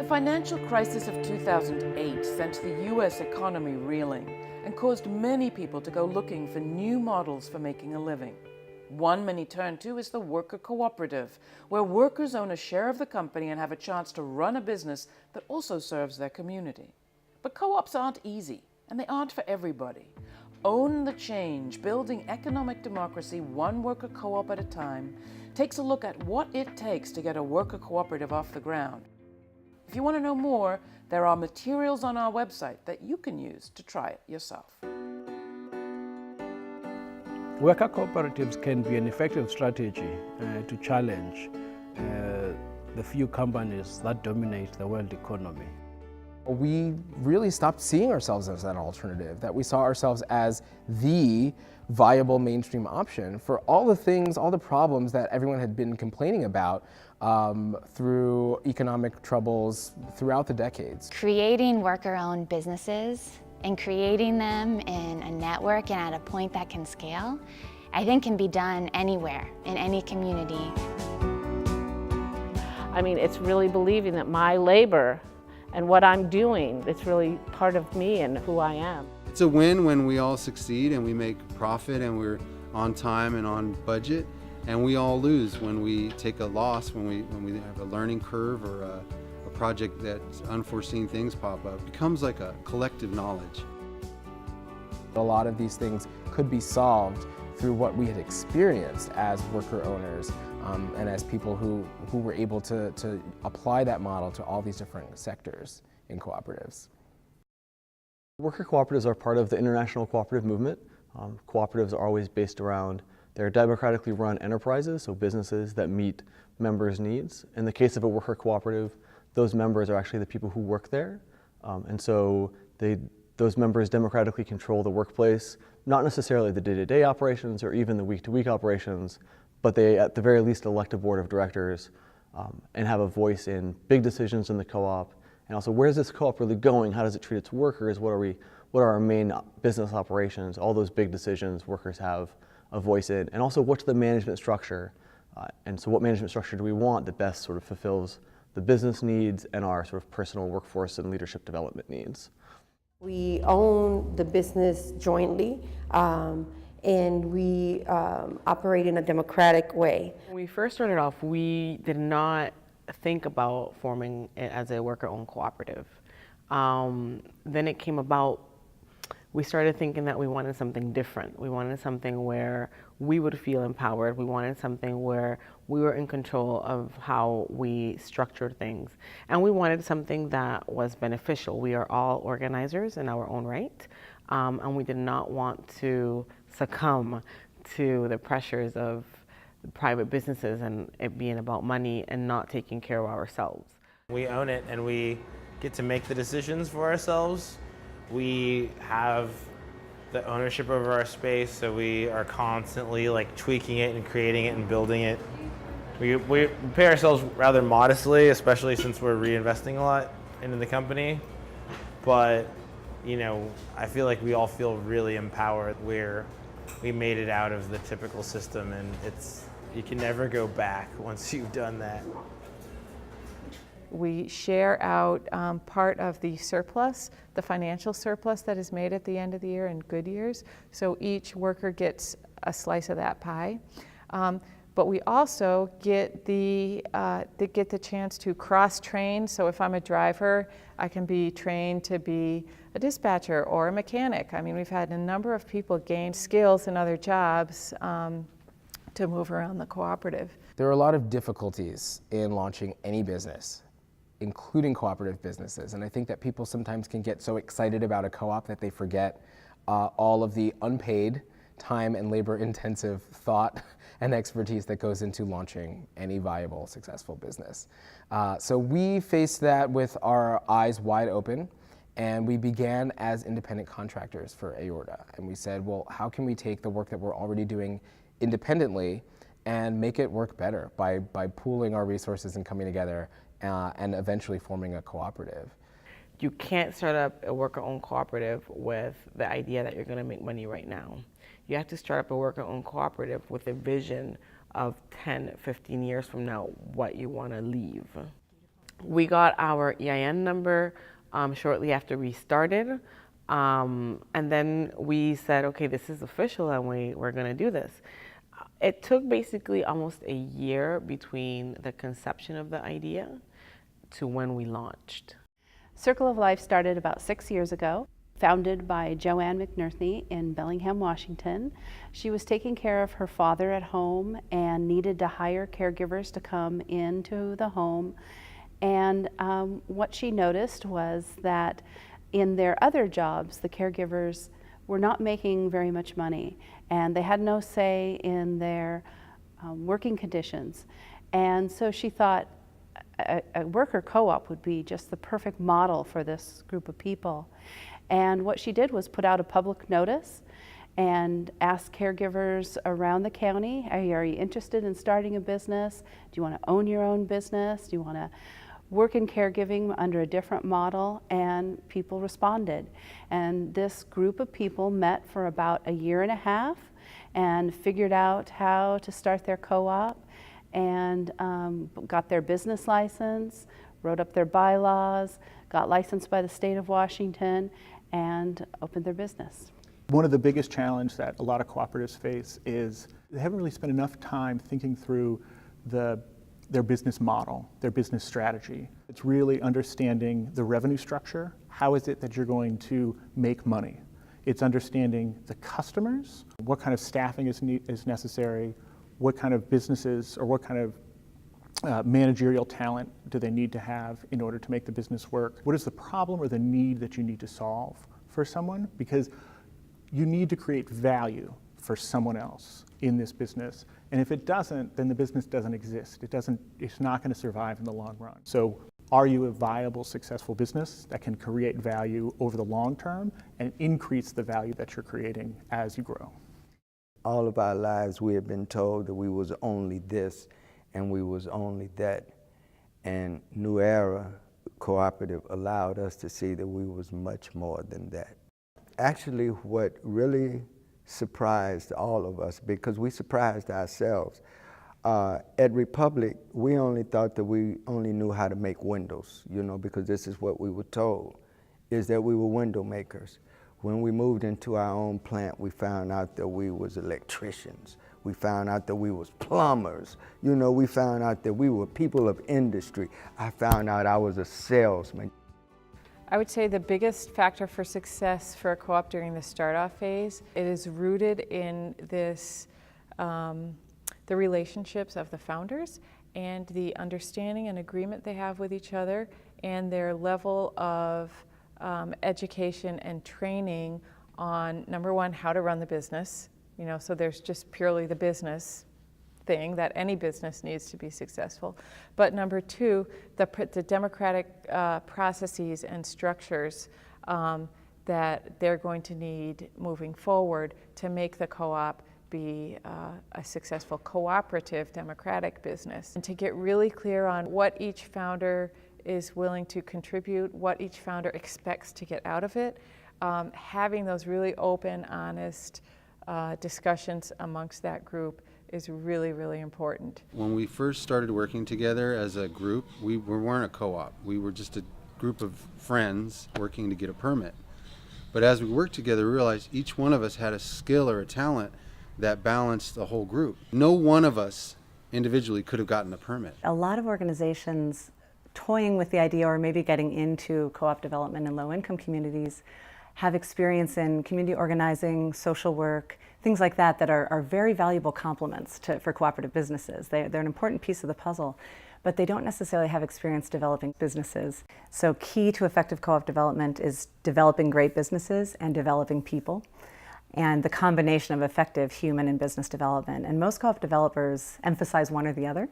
The financial crisis of 2008 sent the US economy reeling and caused many people to go looking for new models for making a living. One many turn to is the worker cooperative, where workers own a share of the company and have a chance to run a business that also serves their community. But co-ops aren't easy, and they aren't for everybody. Own the Change, Building Economic Democracy One Worker Co-op at a Time, takes a look at what it takes to get a worker cooperative off the ground. If you want to know more, there are materials on our website that you can use to try it yourself. Worker cooperatives can be an effective strategy to challenge the few companies that dominate the world economy. We really stopped seeing ourselves as an alternative, that we saw ourselves as the viable mainstream option for all the things, all the problems that everyone had been complaining about through economic troubles throughout the decades. Creating worker-owned businesses and creating them in a network and at a point that can scale, I think can be done anywhere, in any community. I mean, it's really believing that my labor and what I'm doing, it's really part of me and who I am. It's a win when we all succeed and we make profit and we're on time and on budget, and we all lose when we take a loss, when we have a learning curve or a project that unforeseen things pop up. It becomes like a collective knowledge. A lot of these things could be solved through what we had experienced as worker owners and as people who were able to apply that model to all these different sectors in cooperatives. Worker cooperatives are part of the international cooperative movement. Cooperatives are always based around their democratically run enterprises, so businesses that meet members' needs. In the case of a worker cooperative, those members are actually the people who work there. And so those members democratically control the workplace, not necessarily the day-to-day operations or even the week-to-week operations, but they at the very least elect a board of directors and have a voice in big decisions in the co-op. And also, where's this co-op really going? How does it treat its workers? What are our main business operations? All those big decisions workers have a voice in. And also, what's the management structure? And so what management structure do we want that best sort of fulfills the business needs and our sort of personal workforce and leadership development needs? We own the business jointly, and we operate in a democratic way. When we first started off, we did not think about forming it as a worker-owned cooperative. Then it came about, we started thinking that we wanted something different. We wanted something where we would feel empowered. We wanted something where we were in control of how we structured things. And we wanted something that was beneficial. We are all organizers in our own right, and we did not want to succumb to the pressures of private businesses and it being about money and not taking care of ourselves. We own it and we get to make the decisions for ourselves. We have the ownership over our space, so we are constantly like tweaking it and creating it and building it. We pay ourselves rather modestly, especially since we're reinvesting a lot into the company. But, you know, I feel like we all feel really empowered where we made it out of the typical system, and you can never go back once you've done that. We share out part of the surplus, the financial surplus that is made at the end of the year in good years. So each worker gets a slice of that pie. But we also get the chance to cross-train. So if I'm a driver, I can be trained to be a dispatcher or a mechanic. I mean, we've had a number of people gain skills in other jobs to move around the cooperative. There are a lot of difficulties in launching any business, including cooperative businesses. And I think that people sometimes can get so excited about a co-op that they forget all of the unpaid time and labor-intensive thought and expertise that goes into launching any viable, successful business. So we faced that with our eyes wide open, and we began as independent contractors for Aorta. And we said, well, how can we take the work that we're already doing independently and make it work better by pooling our resources and coming together and eventually forming a cooperative. You can't start up a worker-owned cooperative with the idea that you're going to make money right now. You have to start up a worker-owned cooperative with a vision of 10, 15 years from now, what you want to leave. We got our EIN number shortly after we started. And then we said, okay, this is official and we're going to do this. It took basically almost a year between the conception of the idea to when we launched. Circle of Life started about 6 years ago, founded by Joanne McNerney in Bellingham, Washington. She was taking care of her father at home and needed to hire caregivers to come into the home. And what she noticed was that in their other jobs, the caregivers were not making very much money, and they had no say in their working conditions. And so she thought a worker co-op would be just the perfect model for this group of people. And what she did was put out a public notice and ask caregivers around the county, are you interested in starting a business? Do you want to own your own business? Do you want to work in caregiving under a different model? And people responded. And this group of people met for about a year and a half and figured out how to start their co-op and got their business license, wrote up their bylaws, got licensed by the state of Washington, and opened their business. One of the biggest challenges that a lot of cooperatives face is they haven't really spent enough time thinking through their business model, their business strategy. It's really understanding the revenue structure. How is it that you're going to make money? It's understanding the customers, what kind of staffing is necessary, what kind of businesses or what kind of managerial talent do they need to have in order to make the business work? What is the problem or the need that you need to solve for someone? Because you need to create value for someone else in this business. And if it doesn't, then the business doesn't exist. It's not going to survive in the long run. So are you a viable, successful business that can create value over the long term and increase the value that you're creating as you grow? All of our lives we have been told that we was only this and we was only that. And New Era Cooperative allowed us to see that we was much more than that. Actually, what really surprised all of us, because we surprised ourselves, at Republic, we only thought that we only knew how to make windows, because this is what we were told, is that we were window makers. When we moved into our own plant, we found out that we was electricians. We found out that we was plumbers. We found out that we were people of industry. I found out I was a salesman. I would say the biggest factor for success for a co-op during the start-off phase, it is rooted in this, the relationships of the founders and the understanding and agreement they have with each other and their level of education and training on, number one, how to run the business. So there's just purely the business thing that any business needs to be successful. But number two, the democratic processes and structures that they're going to need moving forward to make the co-op be a successful cooperative democratic business. And to get really clear on what each founder is willing to contribute, what each founder expects to get out of it, having those really open, honest discussions amongst that group is really, really important. When we first started working together as a group, we weren't a co-op. We were just a group of friends working to get a permit. But as we worked together, we realized each one of us had a skill or a talent that balanced the whole group. No one of us individually could have gotten a permit. A lot of organizations toying with the idea or maybe getting into co-op development in low-income communities have experience in community organizing, social work, things like that are very valuable complements for cooperative businesses. They're an important piece of the puzzle, but they don't necessarily have experience developing businesses. So key to effective co-op development is developing great businesses and developing people, and the combination of effective human and business development. And most co-op developers emphasize one or the other.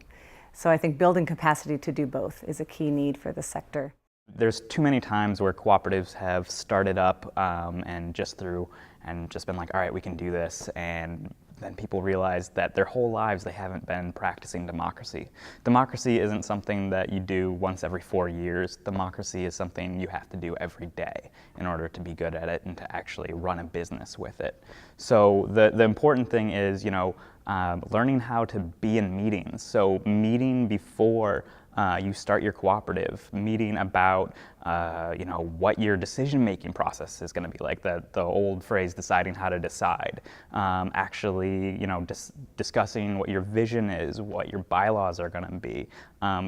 So I think building capacity to do both is a key need for the sector. There's too many times where cooperatives have started up and just been like, all right, we can do this, and then people realize that their whole lives they haven't been practicing democracy. Democracy isn't something that you do once every 4 years. Democracy is something you have to do every day in order to be good at it and to actually run a business with it. So the important thing is, learning how to be in meetings. So meeting before you start your cooperative, meeting about what your decision-making process is going to be like, the old phrase, deciding how to decide. Actually, discussing what your vision is, what your bylaws are going to be.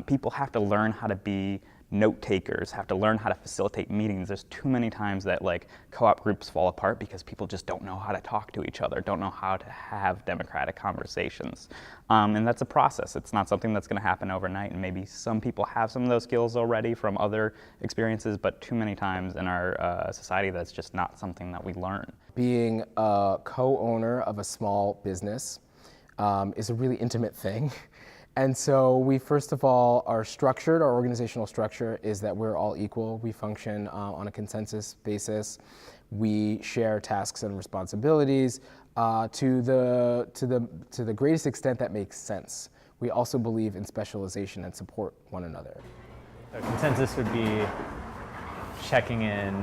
People have to learn how to be note takers, have to learn how to facilitate meetings. There's too many times that co-op groups fall apart because people just don't know how to talk to each other, don't know how to have democratic conversations. And that's a process. It's not something that's going to happen overnight, and maybe some people have some of those skills already from other experiences, but too many times in our society that's just not something that we learn. Being a co-owner of a small business is a really intimate thing. And so we, first of all, our organizational structure is that we're all equal. We function on a consensus basis. We share tasks and responsibilities to the greatest extent that makes sense. We also believe in specialization and support one another. So consensus would be checking in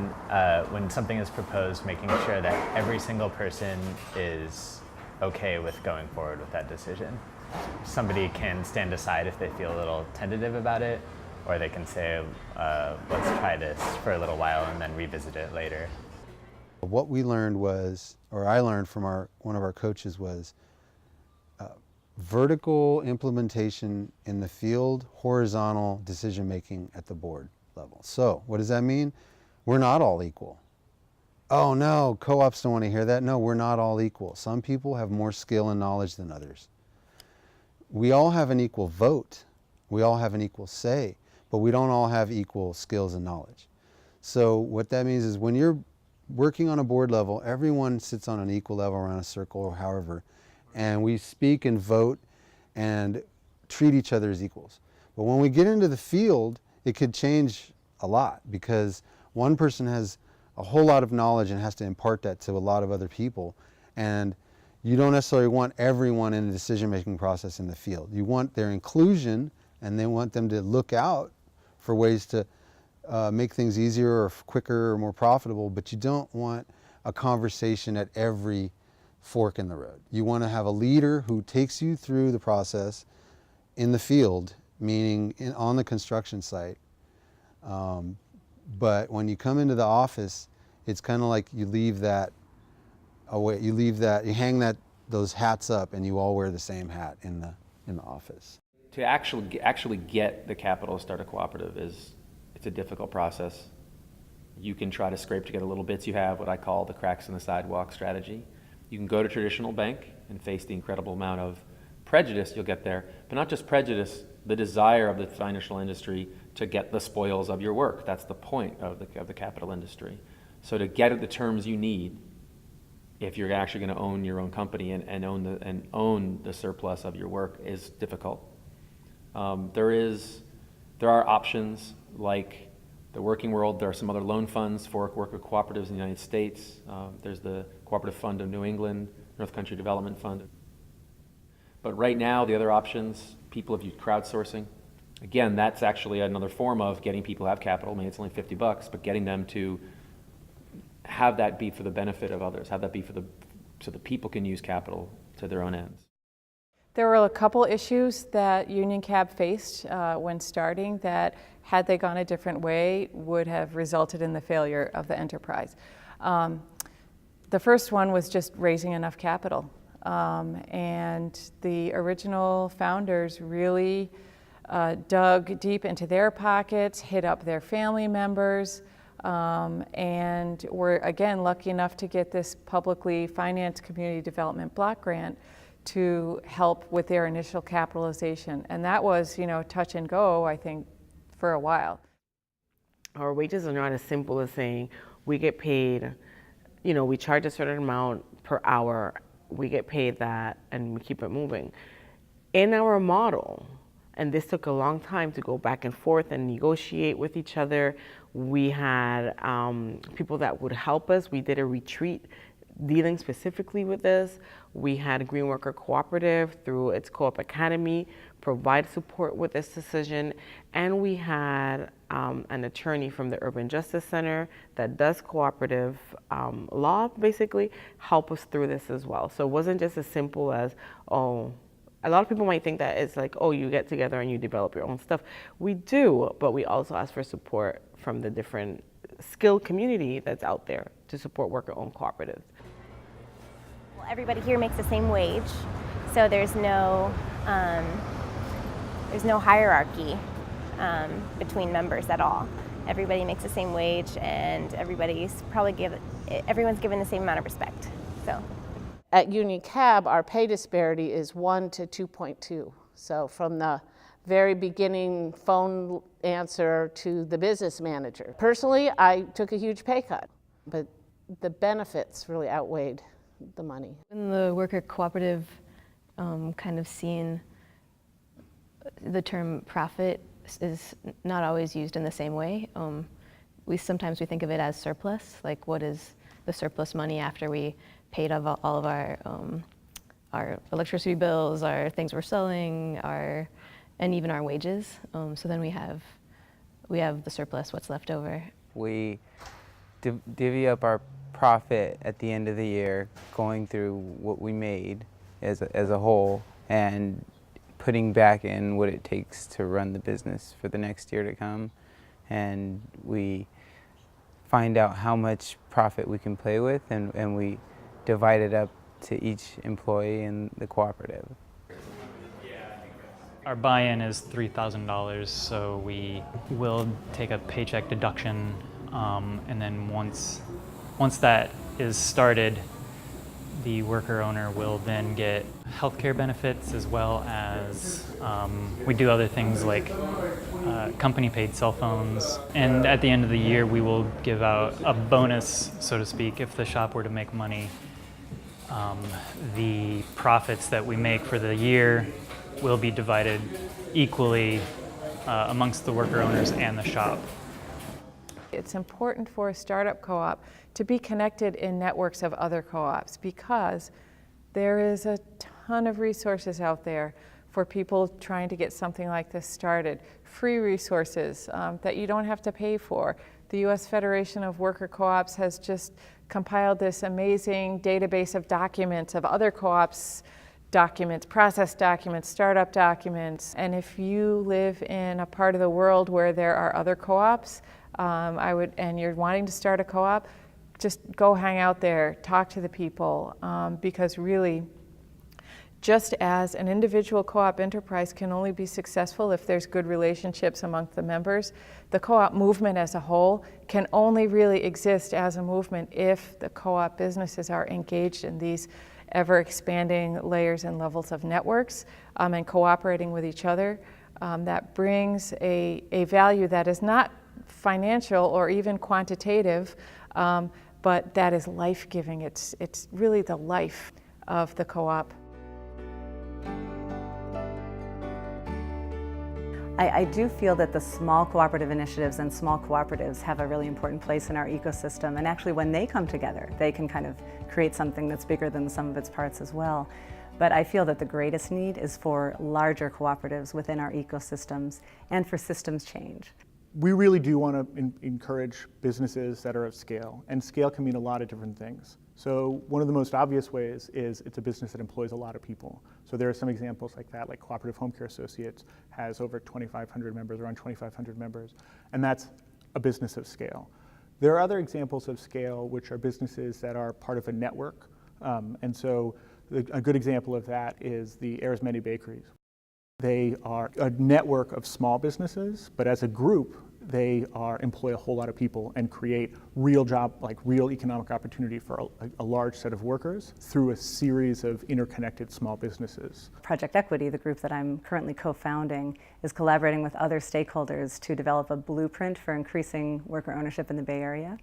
when something is proposed, making sure that every single person is okay with going forward with that decision. Somebody can stand aside if they feel a little tentative about it, or they can say, let's try this for a little while and then revisit it later. What we learned was, or I learned from one of our coaches, was vertical implementation in the field, horizontal decision making at the board level. So what does that mean? We're not all equal. Oh no, co-ops don't want to hear that. No, we're not all equal. Some people have more skill and knowledge than others. We all have an equal vote. We all have an equal say, but we don't all have equal skills and knowledge. So what that means is when you're working on a board level, everyone sits on an equal level around a circle or however, and we speak and vote and treat each other as equals. But when we get into the field, it could change a lot because one person has a whole lot of knowledge and has to impart that to a lot of other people. And you don't necessarily want everyone in the decision-making process in the field. You want their inclusion, and they want them to look out for ways to make things easier or quicker or more profitable, but you don't want a conversation at every fork in the road. You want to have a leader who takes you through the process in the field, meaning on the construction site. But when you come into the office, it's kind of like you leave that away. You hang those hats up, and you all wear the same hat in the office. To actually get the capital to start a cooperative it's a difficult process. You can try to scrape together little bits you have, what I call the cracks in the sidewalk strategy. You can go to a traditional bank and face the incredible amount of prejudice you'll get there, but not just prejudice, the desire of the financial industry to get the spoils of your work. That's the point of the capital industry. So to get at the terms you need, if you're actually going to own your own company and own the surplus of your work, is difficult. There are options like the working world. There are some other loan funds for worker cooperatives in the United States. There's the Cooperative Fund of New England, North Country Development Fund. But right now, the other options, people have used crowdsourcing. Again, that's actually another form of getting people to have capital. Maybe it's only $50, but getting them to have that be for the benefit of others, have that be so that people can use capital to their own ends. There were a couple issues that Union Cab faced when starting that, had they gone a different way, would have resulted in the failure of the enterprise. The first one was just raising enough capital. And the original founders really dug deep into their pockets, hit up their family members, and were again lucky enough to get this publicly financed community development block grant to help with their initial capitalization. And that was, touch and go, I think, for a while. Our wages are not as simple as saying we get paid, we charge a certain amount per hour, we get paid that, and we keep it moving. In our model, and this took a long time to go back and forth and negotiate with each other, we had people that would help us. We did a retreat dealing specifically with this, We had Green Worker Cooperative through its Co-op Academy provide support with this decision, and we had an attorney from the Urban Justice Center that does cooperative law, basically, help us through this as well. So it wasn't just as simple as, oh, a lot of people might think that it's like, oh, you get together and you develop your own stuff. We do, but we also ask for support from the different skilled community that's out there to support worker-owned cooperatives. Well, everybody here makes the same wage, so there's no hierarchy between members at all. Everybody makes the same wage, and everyone's given the same amount of respect. So. At Union Cab, our pay disparity is 1 to 2.2. So from the very beginning phone answer to the business manager. Personally, I took a huge pay cut, but the benefits really outweighed the money. In the worker cooperative kind of scene, the term profit is not always used in the same way. Sometimes we think of it as surplus, like what is the surplus money after we paid all of our electricity bills, our things we're selling, and even our wages. So then we have the surplus, what's left over. We divvy up our profit at the end of the year, going through what we made as a whole, and putting back in what it takes to run the business for the next year to come. And we find out how much profit we can play with, and we divide it up to each employee in the cooperative. Our buy-in is $3,000, so we will take a paycheck deduction, and then once that is started, the worker owner will then get healthcare benefits, as well as we do other things like company-paid cell phones. And at the end of the year, we will give out a bonus, so to speak, if the shop were to make money. The profits that we make for the year will be divided equally amongst the worker owners and the shop. It's important for a startup co-op to be connected in networks of other co-ops, because there is a ton of resources out there for people trying to get something like this started. Free resources that you don't have to pay for. The U.S. Federation of Worker Co-ops has just compiled this amazing database of documents of other co-ops, documents, process documents, startup documents. And if you live in a part of the world where there are other co-ops, and you're wanting to start a co-op, just go hang out there, talk to the people, because really, just as an individual co-op enterprise can only be successful if there's good relationships amongst the members, the co-op movement as a whole can only really exist as a movement if the co-op businesses are engaged in these ever-expanding layers and levels of networks and cooperating with each other. That brings a value that is not financial or even quantitative, but that is life-giving. It's really the life of the co-op. I do feel that the small cooperative initiatives and small cooperatives have a really important place in our ecosystem, and actually when they come together, they can kind of create something that's bigger than the sum of its parts as well. But I feel that the greatest need is for larger cooperatives within our ecosystems and for systems change. We really do want to encourage businesses that are of scale, and scale can mean a lot of different things. So one of the most obvious ways is it's a business that employs a lot of people. So there are some examples like that, like Cooperative Home Care Associates has over 2,500 members, around 2,500 members, and that's a business of scale. There are other examples of scale which are businesses that are part of a network, and so a good example of that is the Arizmendi Bakeries. They are a network of small businesses, but as a group, they employ a whole lot of people and create real economic opportunity for a large set of workers through a series of interconnected small businesses. Project Equity, the group that I'm currently co-founding, is collaborating with other stakeholders to develop a blueprint for increasing worker ownership in the Bay Area.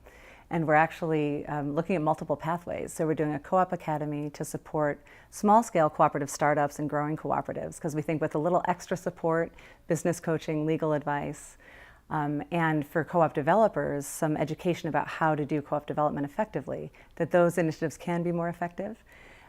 And we're actually looking at multiple pathways. So we're doing a co-op academy to support small-scale cooperative startups and growing cooperatives, because we think with a little extra support, business coaching, legal advice, and for co-op developers, some education about how to do co-op development effectively, that those initiatives can be more effective.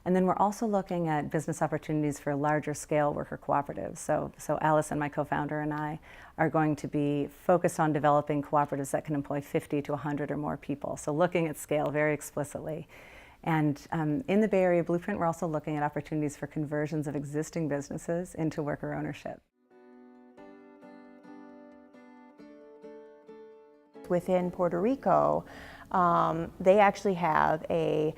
And then we're also looking at business opportunities for larger scale worker cooperatives. So Allison, my co-founder, and I are going to be focused on developing cooperatives that can employ 50 to 100 or more people. So looking at scale very explicitly. And in the Bay Area Blueprint, we're also looking at opportunities for conversions of existing businesses into worker ownership. Within Puerto Rico, they actually have a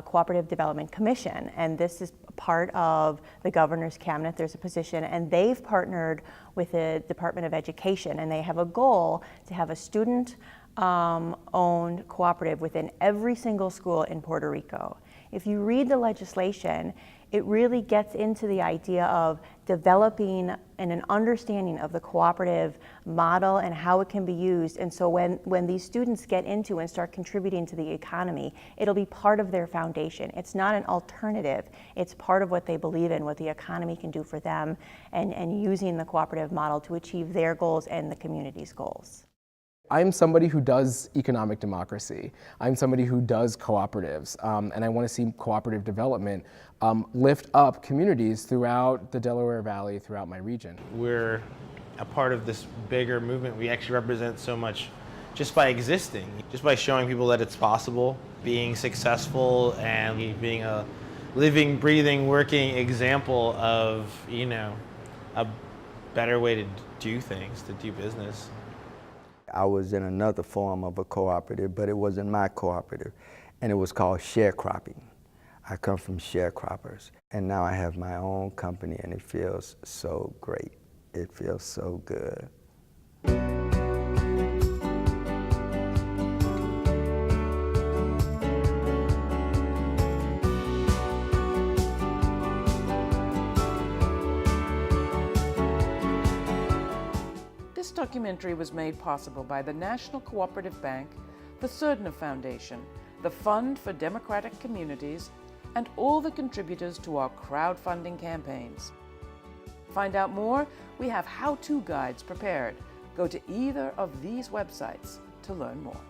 Cooperative Development Commission, and this is part of the governor's cabinet. There's a position, and they've partnered with the Department of Education, and they have a goal to have a student owned cooperative within every single school in Puerto Rico. If you read the legislation, it really gets into the idea of developing and an understanding of the cooperative model and how it can be used. And so when these students get into and start contributing to the economy, it'll be part of their foundation. It's not an alternative. It's part of what they believe in, what the economy can do for them, and using the cooperative model to achieve their goals and the community's goals. I'm somebody who does economic democracy. I'm somebody who does cooperatives, and I want to see cooperative development lift up communities throughout the Delaware Valley, throughout my region. We're a part of this bigger movement. We actually represent so much just by existing, just by showing people that it's possible, being successful and being a living, breathing, working example of, you know, a better way to do things, to do business. I was in another form of a cooperative, but it wasn't my cooperative, and it was called sharecropping. I come from sharecroppers, and now I have my own company, and it feels so great. It feels so good. This documentary was made possible by the National Cooperative Bank, the Surdner Foundation, the Fund for Democratic Communities, and all the contributors to our crowdfunding campaigns. To find out more, we have how-to guides prepared. Go to either of these websites to learn more.